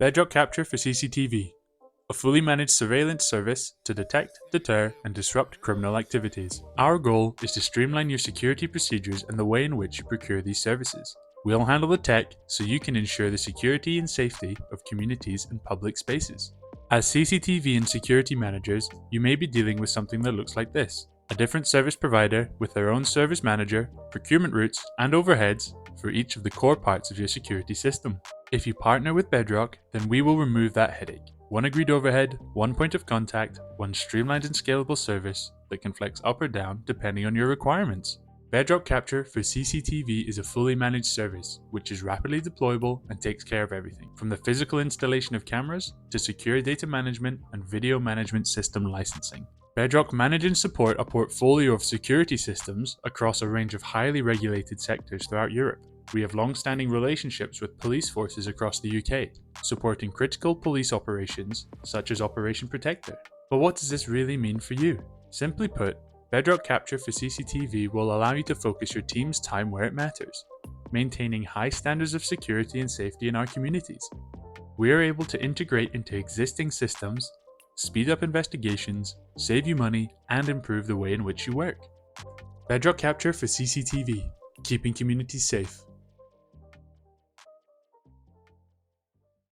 Bedroq Capture for CCTV, a fully managed surveillance service to detect, deter, and disrupt criminal activities. Our goal is to streamline your security procedures and the way in which you procure these services. We'll handle the tech so you can ensure the security and safety of communities and public spaces. As CCTV and security managers, you may be dealing with something that looks like this: a different service provider with their own service manager, procurement routes, and overheads for each of the core parts of your security system. If you partner with Bedroq, then we will remove that headache. One agreed overhead, one point of contact, one streamlined and scalable service that can flex up or down depending on your requirements. Bedroq Capture for CCTV is a fully managed service, which is rapidly deployable and takes care of everything, from the physical installation of cameras to secure data management and video management system licensing. Bedroq manage and support a portfolio of security systems across a range of highly regulated sectors throughout Europe. We have long-standing relationships with police forces across the UK, supporting critical police operations such as Operation Protector. But what does this really mean for you? Simply put, Bedroq Capture for CCTV will allow you to focus your team's time where it matters, maintaining high standards of security and safety in our communities. We are able to integrate into existing systems, speed up investigations, save you money, and improve the way in which you work. Bedroq Capture for CCTV, keeping communities safe.